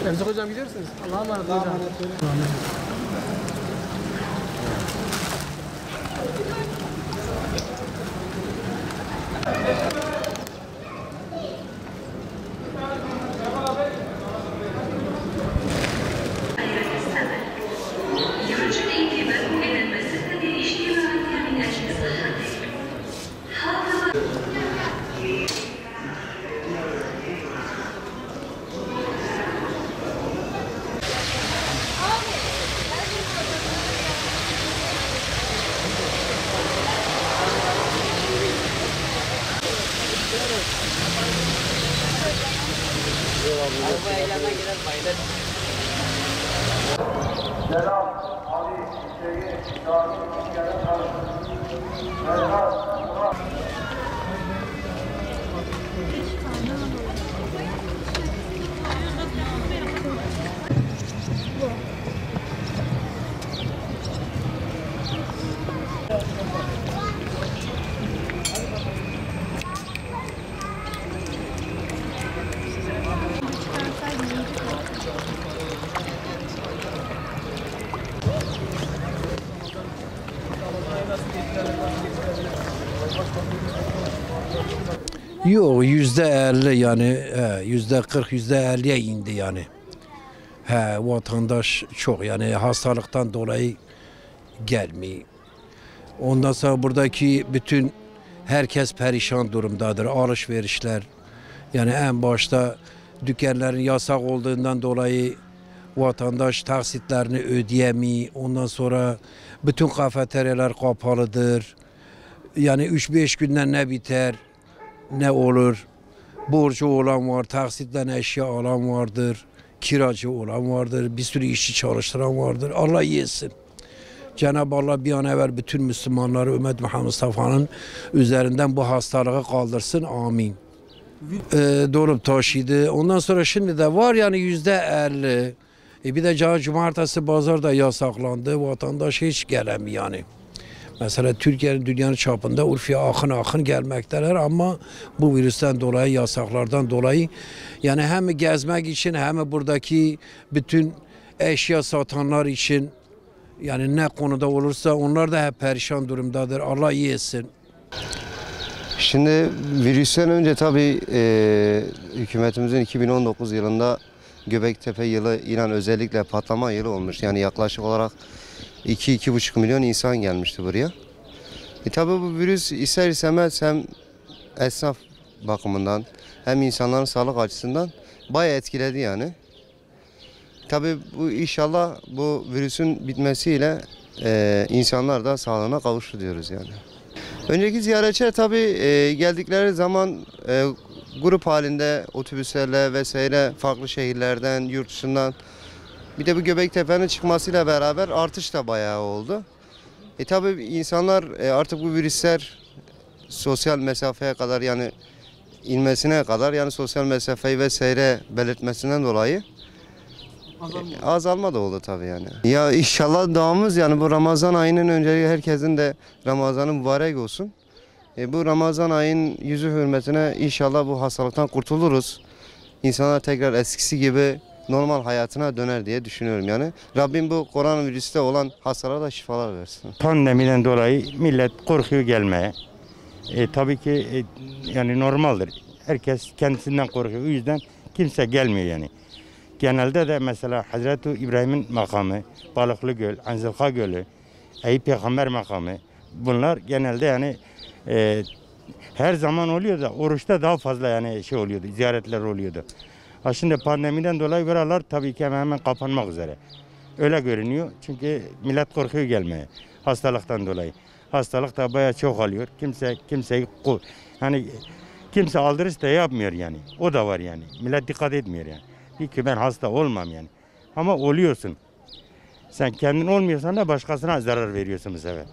Emzik hocam gidersiniz. Allah'a emanet hocam. Selam, Ali, Hüseyin, Şahin, Kerem Hanım, Ferhat, Murat. Yok, %50 yani %40, %50'ye indi yani. Vatandaş çok yani hastalıktan dolayı gelmiyor. Ondan sonra buradaki bütün herkes perişan durumdadır. Alışverişler yani en başta dükkanların yasak olduğundan dolayı vatandaş taksitlerini ödeyemiyor. Ondan sonra bütün kafeteryalar kapalıdır. Yani 3-5 günden ne biter, ne olur. Borcu olan var, taksitle eşya alan vardır, kiracı olan vardır, bir sürü işçi çalıştıran vardır. Allah yesin. Cenab-ı Allah bir an evvel bütün Müslümanları Ümmet Muhammed Mustafa'nın üzerinden bu hastalığı kaldırsın. Amin. Dolup taşıydı. Ondan sonra şimdi de var yani %50. Bir de cumartesi pazar da yasaklandı. Vatandaş hiç gelemiyor yani. Mesela Türkiye'nin dünyanın çapında Urfa'ya akın gelmekteler ama bu virüsten dolayı, yasaklardan dolayı yani hem gezmek için hem buradaki bütün eşya satanlar için yani ne konuda olursa onlar da hep perişan durumdadır. Allah iyi etsin. Şimdi virüsten önce tabii hükümetimizin 2019 yılında Göbektepe yılı ilan özellikle patlama yılı olmuş. Yani yaklaşık olarak 2-2,5 milyon insan gelmişti buraya. Tabii bu virüs ister istemez hem esnaf bakımından hem insanların sağlık açısından bayağı etkiledi yani. Tabii bu inşallah bu virüsün bitmesiyle insanlar da sağlığına kavuştu diyoruz yani. Önceki ziyaretçiler tabii geldikleri zaman grup halinde otobüslerle vesaire farklı şehirlerden, yurt dışından bir de bu Göbektepe'nin çıkmasıyla beraber artış da bayağı oldu. Tabii insanlar artık bu virüsler sosyal mesafeye kadar yani inmesine kadar yani sosyal mesafeyi vesaire belirtmesinden dolayı azalma da oldu tabii yani. Ya inşallah duamız yani bu Ramazan ayının önceliği herkesin de Ramazan'ı mübarek olsun. Bu Ramazan ayın yüzü hürmetine inşallah bu hastalıktan kurtuluruz. İnsanlar tekrar eskisi gibi normal hayatına döner diye düşünüyorum yani. Rabbim bu koronavirüste olan hastalara da şifalar versin. Pandemiden dolayı millet korkuyor gelmeye. Tabii ki yani normaldir. Herkes kendisinden korkuyor. O yüzden kimse gelmiyor yani. Genelde de mesela Hazreti İbrahim'in makamı, Balıklıgöl, Anzilka Gölü, Eyüp Peygamber makamı bunlar genelde yani her zaman oluyor da oruçta daha fazla yani şey oluyordu, ziyaretler oluyordu. Şimdi pandemiden dolayı buralar tabii ki hemen kapanmak üzere. Öyle görünüyor çünkü millet korkuyor gelmeye hastalıktan dolayı. Hastalık da bayağı çok alıyor. Kimseyi hani Kimse aldırış da yapmıyor yani. O da var yani. Millet dikkat etmiyor yani. Diyor ki ben hasta olmam yani. Ama oluyorsun. Sen kendin olmuyorsan da başkasına zarar veriyorsun bu sefer.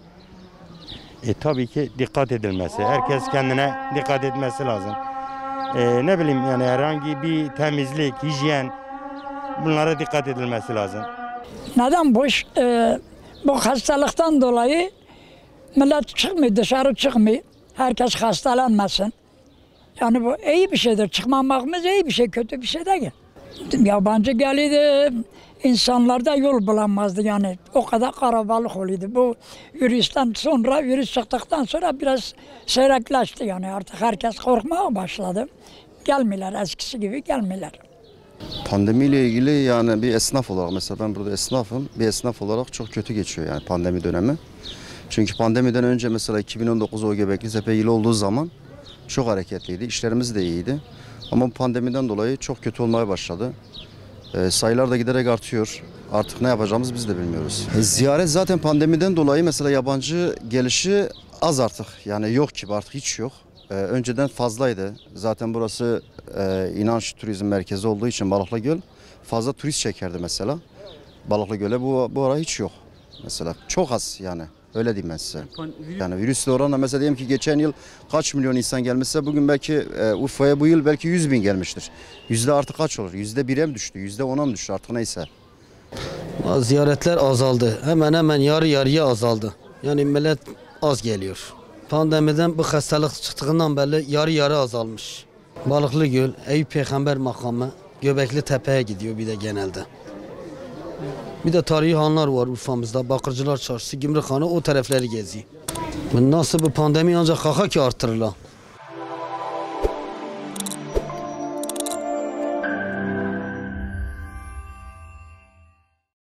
Tabii ki dikkat edilmesi. Herkes kendine dikkat etmesi lazım. Ne bileyim yani herhangi bir temizlik, hijyen bunlara dikkat edilmesi lazım. Neden bu hastalıktan dolayı millet çıkmıyor, dışarı çıkmıyor. Herkes hastalanmasın. Yani bu iyi bir şeydir. Çıkmamamız iyi bir şey, kötü bir şey değil. Yabancı geliydi, insanlarda yol bulamazdı yani. O kadar karabalık oluyordu. Bu virüsten sonra, virüs çıktıktan sonra biraz seyrekleşti yani. Artık herkes korkmaya başladı. Gelmiyorlar, eskisi gibi gelmiyorlar. Pandemiyle ilgili yani bir esnaf olarak, mesela ben burada esnafım, bir esnaf olarak çok kötü geçiyor yani pandemi dönemi. Çünkü pandemiden önce mesela 2019 o Göbeklitepe yılı olduğu zaman çok hareketliydi, işlerimiz de iyiydi. Ama pandemiden dolayı çok kötü olmaya başladı. Sayılar da giderek artıyor. Artık ne yapacağımızı biz de bilmiyoruz. Ziyaret zaten pandemiden dolayı mesela yabancı gelişi az artık. Yani yok gibi, artık hiç yok. Önceden fazlaydı. Zaten burası inanç turizm merkezi olduğu için Balıklıgöl fazla turist çekerdi mesela. Balıklıgöl'e bu ara hiç yok mesela. Çok az yani. Öyle diyeyim ben size. Yani virüsle oranla mesela diyelim ki geçen yıl kaç milyon insan gelmişse bugün belki Urfa'ya bu yıl belki 100 bin gelmiştir. Yüzde artık kaç olur? %1'e mi düştü? %10'a mı düştü artık neyse. Ziyaretler azaldı. Hemen hemen yarı yarıya azaldı. Yani millet az geliyor. Pandemiden bu hastalık çıktığından beri yarı yarı azalmış. Balıklıgöl, Eyüp Peygamber makamı, Göbeklitepe'ye gidiyor bir de genelde. Bir de tarihi hanlar var Urfa'mızda. Bakırcılar Çarşısı, Gümrükhanı o tarafları geziyor. Nasıl bu pandemi ancak kaka ki artırırlar.